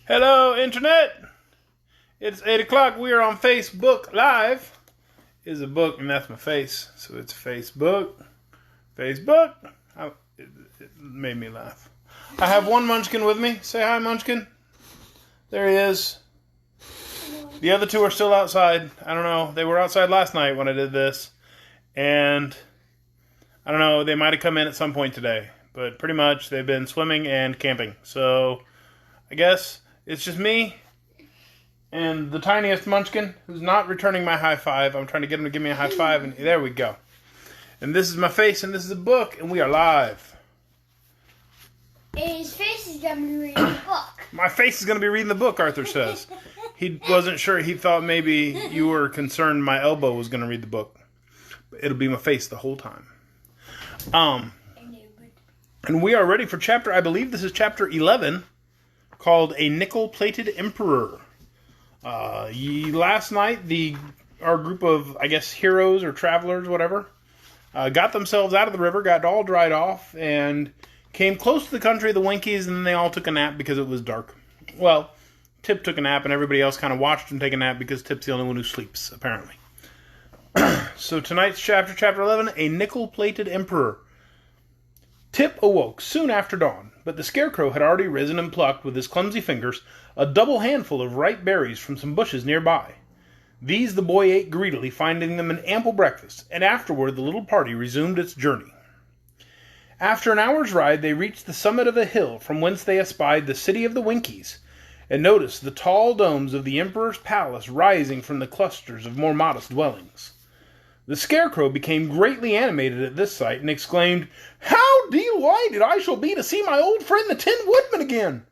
Hello, Internet. It's 8 o'clock. We are on Facebook Live. Is a book, and that's my face. So it's Facebook. Facebook. It made me laugh. I have one Munchkin with me. Say hi, Munchkin. There he is. The other two are still outside. I don't know. They were outside last night when I did this. And I don't know. They might have come in at some point today. But pretty much they've been swimming and camping. So I guess it's just me and the tiniest Munchkin who's not returning my high five. I'm trying to get him to give me a high five. And there we go. And this is my face and this is a book. And we are live. And his face is going to be reading the book. My face is going to be reading the book, Arthur says. He wasn't sure. He thought maybe you were concerned my elbow was going to read the book. But it'll be my face the whole time. And we are ready for chapter, I believe this is chapter 11, called A Nickel-Plated Emperor. Last night, our group of, I guess, heroes or travelers, whatever, got themselves out of the river, got all dried off, and came close to the country of the Winkies, and then they all took a nap because it was dark. Well, Tip took a nap, and everybody else kind of watched him take a nap because Tip's the only one who sleeps, apparently. So tonight's chapter 11, A Nickel-Plated Emperor. Tip awoke soon after dawn, but the Scarecrow had already risen and plucked with his clumsy fingers a double handful of ripe berries from some bushes nearby. These the boy ate greedily, finding them an ample breakfast, and afterward the little party resumed its journey. After an hour's ride, they reached the summit of a hill from whence they espied the city of the Winkies, and noticed the tall domes of the Emperor's palace rising from the clusters of more modest dwellings. The Scarecrow became greatly animated at this sight, and exclaimed, "How delighted I shall be to see my old friend the Tin Woodman again!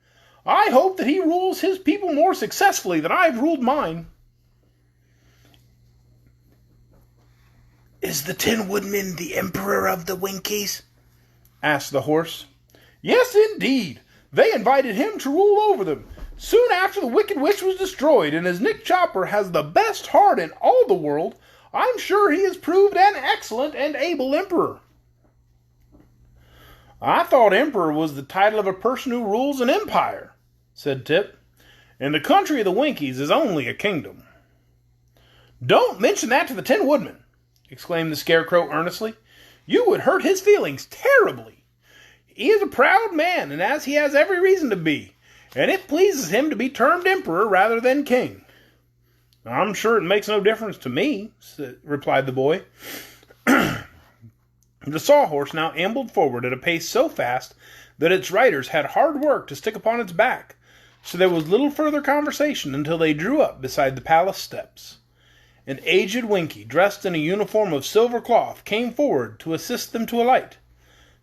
I hope that he rules his people more successfully than I have ruled mine." "Is the Tin Woodman the Emperor of the Winkies?" asked the horse. "Yes, indeed. They invited him to rule over them, soon after the Wicked Witch was destroyed, and as Nick Chopper has the best heart in all the world, I'm sure he has proved an excellent and able emperor." "I thought emperor was the title of a person who rules an empire," said Tip, "and the country of the Winkies is only a kingdom." "Don't mention that to the Tin Woodman," exclaimed the Scarecrow earnestly. "You would hurt his feelings terribly. He is a proud man, and as he has every reason to be, and it pleases him to be termed emperor rather than king." "I'm sure it makes no difference to me," replied the boy. The sawhorse now ambled forward at a pace so fast that its riders had hard work to stick upon its back, so there was little further conversation until they drew up beside the palace steps. An aged Winkie, dressed in a uniform of silver cloth, came forward to assist them to alight.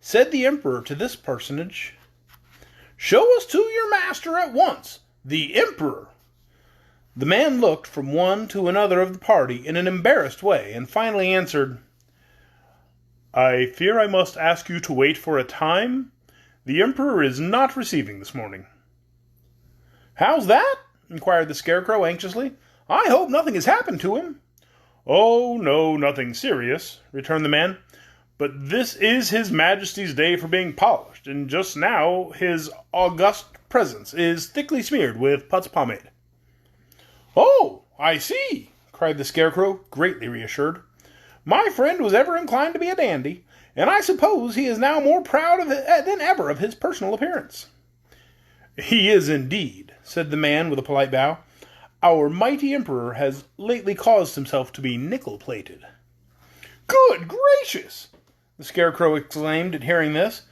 Said the Emperor to this personage, "Show us to your master at once, the Emperor." The man looked from one to another of the party in an embarrassed way, and finally answered, "I fear I must ask you to wait for a time. The Emperor is not receiving this morning." "How's that?" inquired the Scarecrow anxiously. "I hope nothing has happened to him." "Oh, no, nothing serious," returned the man. "But this is His Majesty's day for being polished, and just now his august presence is thickly smeared with putz pomade." "Oh, I see," cried the Scarecrow, greatly reassured. "My friend was ever inclined to be a dandy, and I suppose he is now more proud than ever of his personal appearance." "He is indeed," said the man with a polite bow. "Our mighty Emperor has lately caused himself to be nickel-plated." "Good gracious!" the Scarecrow exclaimed at hearing this.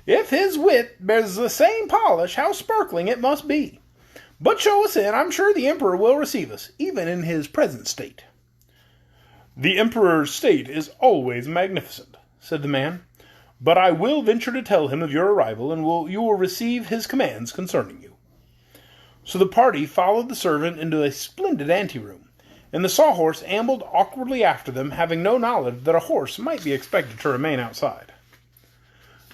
"If his wit bears the same polish, how sparkling it must be! But show us in. I'm sure the Emperor will receive us, even in his present state." "The Emperor's state is always magnificent," said the man. "But I will venture to tell him of your arrival, and you will receive his commands concerning you." So the party followed the servant into a splendid anteroom, and the sawhorse ambled awkwardly after them, having no knowledge that a horse might be expected to remain outside.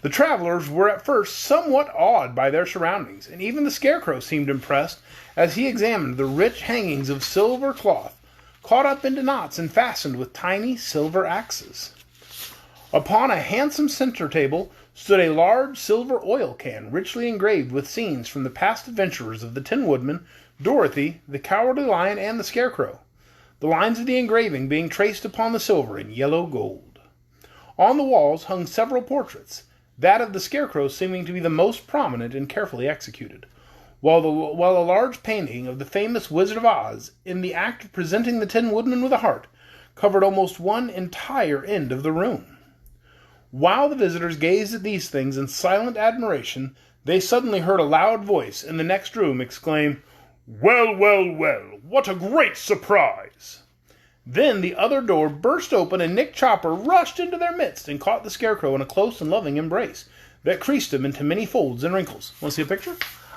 The travelers were at first somewhat awed by their surroundings, and even the Scarecrow seemed impressed as he examined the rich hangings of silver cloth, caught up into knots and fastened with tiny silver axes. Upon a handsome center table stood a large silver oil can richly engraved with scenes from the past adventures of the Tin Woodman, Dorothy, the Cowardly Lion, and the Scarecrow, the lines of the engraving being traced upon the silver in yellow gold. On the walls hung several portraits, that of the Scarecrow seeming to be the most prominent and carefully executed, while a large painting of the famous Wizard of Oz, in the act of presenting the Tin Woodman with a heart, covered almost one entire end of the room. While the visitors gazed at these things in silent admiration, they suddenly heard a loud voice in the next room exclaim, "Well, well, well, what a great surprise!" Then the other door burst open and Nick Chopper rushed into their midst and caught the Scarecrow in a close and loving embrace that creased him into many folds and wrinkles. Want to see a picture?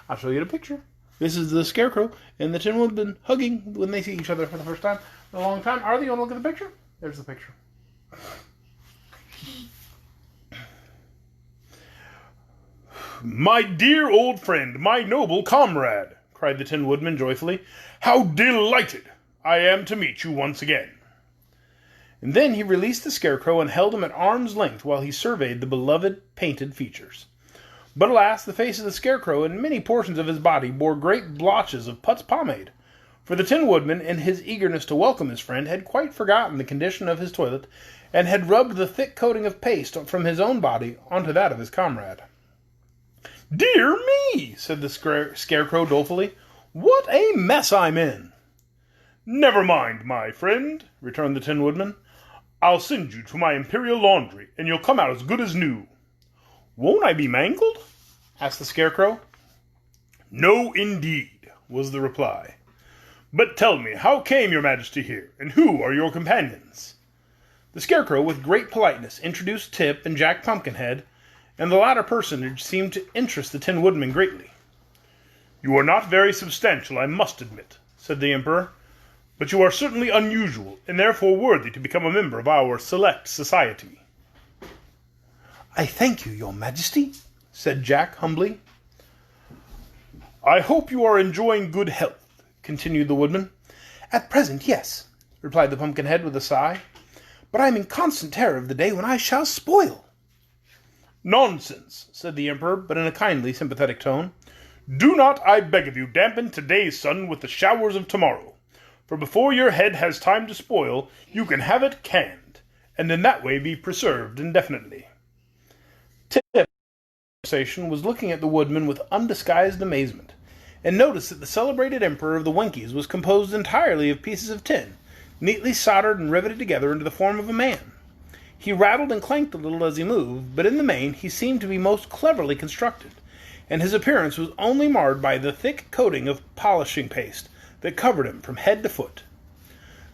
I'll show you the picture. This is the Scarecrow and the Tin Woodman hugging when they see each other for the first time in a long time. Arthur, you want to look at the picture? There's the picture. "My dear old friend, my noble comrade," cried the Tin Woodman joyfully, "how delighted I am to meet you once again." And then he released the Scarecrow and held him at arm's length while he surveyed the beloved painted features. But alas, the face of the Scarecrow and many portions of his body bore great blotches of Putz pomade, for the Tin Woodman, in his eagerness to welcome his friend, had quite forgotten the condition of his toilet, and had rubbed the thick coating of paste from his own body onto that of his comrade. "Dear me," said the Scarecrow dolefully, "what a mess I'm in!" "Never mind, my friend," returned the Tin Woodman. "I'll send you to my imperial laundry, and you'll come out as good as new." "Won't I be mangled?" asked the Scarecrow. "No, indeed," was the reply. "But tell me, how came your Majesty here, and who are your companions?" The Scarecrow, with great politeness, introduced Tip and Jack Pumpkinhead, and the latter personage seemed to interest the Tin Woodman greatly. "You are not very substantial, I must admit," said the Emperor, "but you are certainly unusual, and therefore worthy to become a member of our select society." "I thank you, your Majesty," said Jack humbly. "I hope you are enjoying good health," continued the Woodman. "At present, yes," replied the Pumpkinhead with a sigh, "but I am in constant terror of the day when I shall spoil." "Nonsense," said the Emperor, but in a kindly, sympathetic tone. "Do not, I beg of you, dampen today's sun with the showers of tomorrow, for before your head has time to spoil, you can have it canned, and in that way be preserved indefinitely." Tip conversation was looking at the Woodman with undisguised amazement, and noticed that the celebrated Emperor of the Winkies was composed entirely of pieces of tin, neatly soldered and riveted together into the form of a man. He rattled and clanked a little as he moved, but in the main he seemed to be most cleverly constructed, and his appearance was only marred by the thick coating of polishing paste that covered him from head to foot.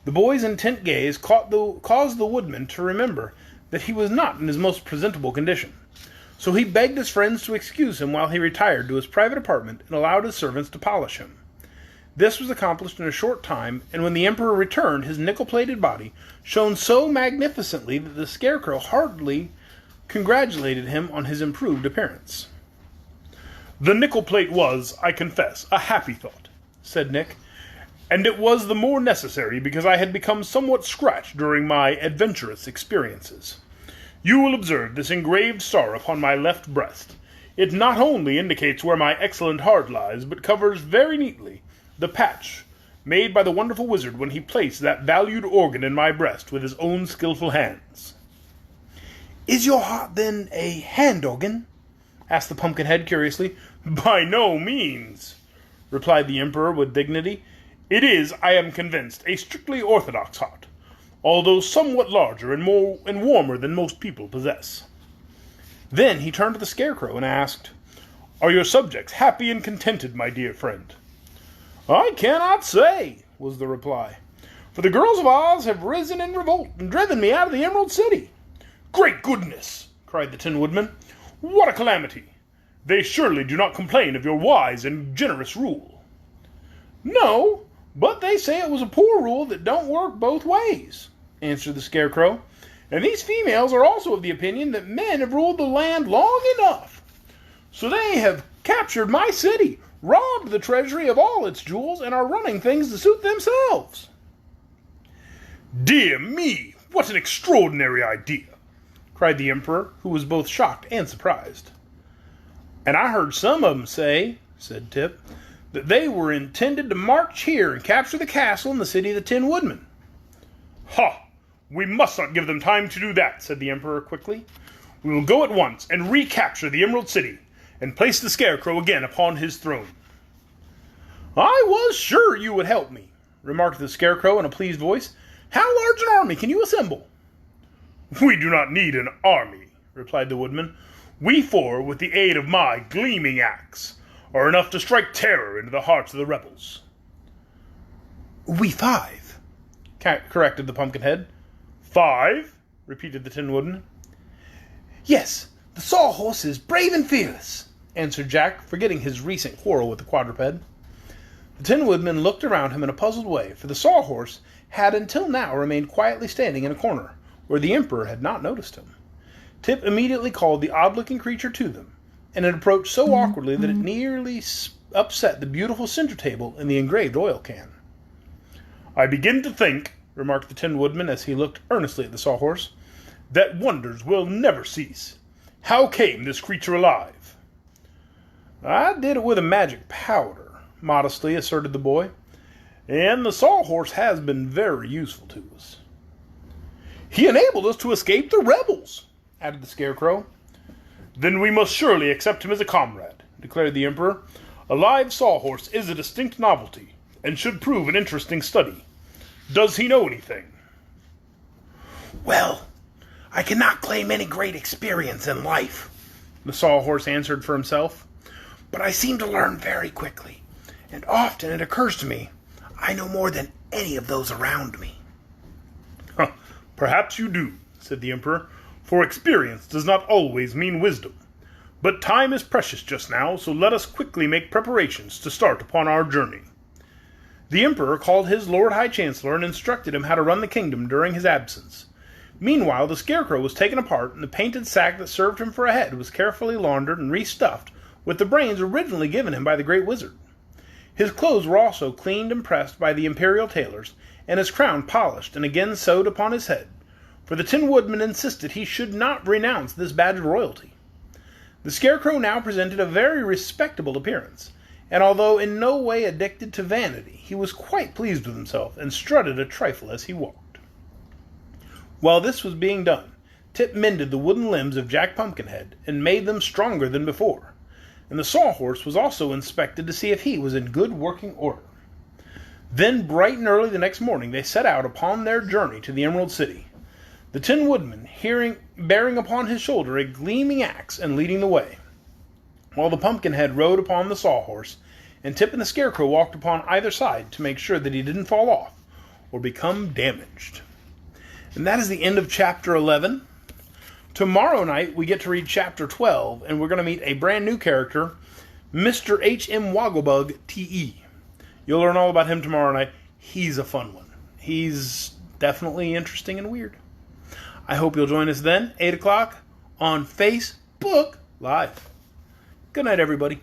The boy's intent gaze caused the Woodman to remember that he was not in his most presentable condition, so he begged his friends to excuse him while he retired to his private apartment and allowed his servants to polish him. This was accomplished in a short time, and when the Emperor returned, his nickel-plated body shone so magnificently that the Scarecrow heartily congratulated him on his improved appearance. "The nickel plate was, I confess, a happy thought," said Nick, "and it was the more necessary because I had become somewhat scratched during my adventurous experiences. You will observe this engraved star upon my left breast. It not only indicates where my excellent heart lies, but covers very neatly the patch made by the wonderful wizard when he placed that valued organ in my breast with his own skillful hands." "Is your heart, then, a hand organ?" asked the Pumpkinhead curiously. "By no means," replied the Emperor with dignity. "It is, I am convinced, a strictly orthodox heart, although somewhat larger and warmer than most people possess." Then he turned to the Scarecrow and asked, "Are your subjects happy and contented, my dear friend?" "I cannot say," was the reply, "for the girls of Oz have risen in revolt and driven me out of the Emerald City." "Great goodness!" cried the Tin Woodman. "What a calamity! They surely do not complain of your wise and generous rule." "No, but they say it was a poor rule that don't work both ways," answered the Scarecrow. "And these females are also of the opinion that men have ruled the land long enough. So they have captured my city, robbed the treasury of all its jewels, and are running things to suit themselves." "Dear me, what an extraordinary idea!" cried cried the Emperor, who was both shocked and surprised. "And I heard some of them say," said Tip, "that they were intended to march here and capture the castle in the city of the Tin Woodman." "Ha! We must not give them time to do that," said the Emperor quickly. "We will go at once and recapture the Emerald City and place the Scarecrow again upon his throne." "I was sure you would help me," remarked the Scarecrow in a pleased voice. "How large an army can you assemble?" "We do not need an army," replied the Woodman. "We four, with the aid of my gleaming axe, are enough to strike terror into the hearts of the rebels." "We five," corrected the Pumpkinhead. "5?" repeated the Tin Woodman. "Yes, the Sawhorse is brave and fearless," answered Jack, forgetting his recent quarrel with the quadruped. The Tin Woodman looked around him in a puzzled way, for the Sawhorse had until now remained quietly standing in a corner, where the Emperor had not noticed him. Tip immediately called the odd-looking creature to them, and it approached so awkwardly that it nearly upset the beautiful center table and the engraved oil can. "I begin to think," remarked the Tin Woodman as he looked earnestly at the Sawhorse, "that wonders will never cease. How came this creature alive?" "I did it with a magic powder," modestly asserted the boy, "and the Sawhorse has been very useful to us." "He enabled us to escape the rebels," added the Scarecrow. "Then we must surely accept him as a comrade," declared the Emperor. "A live Sawhorse is a distinct novelty, and should prove an interesting study. Does he know anything?" "Well, I cannot claim any great experience in life," the Sawhorse answered for himself, "but I seem to learn very quickly, and often it occurs to me I know more than any of those around me." "Perhaps you do," said the Emperor, "for experience does not always mean wisdom. But time is precious just now, so let us quickly make preparations to start upon our journey." The Emperor called his Lord High Chancellor and instructed him how to run the kingdom during his absence. Meanwhile, the Scarecrow was taken apart, and the painted sack that served him for a head was carefully laundered and restuffed with the brains originally given him by the Great Wizard. His clothes were also cleaned and pressed by the imperial tailors, and his crown polished and again sewed upon his head, for the Tin Woodman insisted he should not renounce this badge of royalty. The Scarecrow now presented a very respectable appearance, and although in no way addicted to vanity, he was quite pleased with himself, and strutted a trifle as he walked. While this was being done, Tip mended the wooden limbs of Jack Pumpkinhead, and made them stronger than before, and the Sawhorse was also inspected to see if he was in good working order. Then, bright and early the next morning, they set out upon their journey to the Emerald City, the Tin Woodman bearing upon his shoulder a gleaming axe and leading the way, while the Pumpkinhead rode upon the Sawhorse, and Tip and the Scarecrow walked upon either side to make sure that he didn't fall off or become damaged. And that is the end of Chapter 11. Tomorrow night we get to read Chapter 12, and we're going to meet a brand new character, Mr. H.M. Wogglebug T.E. You'll learn all about him tomorrow night. He's a fun one. He's definitely interesting and weird. I hope you'll join us then, 8 o'clock, on Facebook Live. Good night, everybody.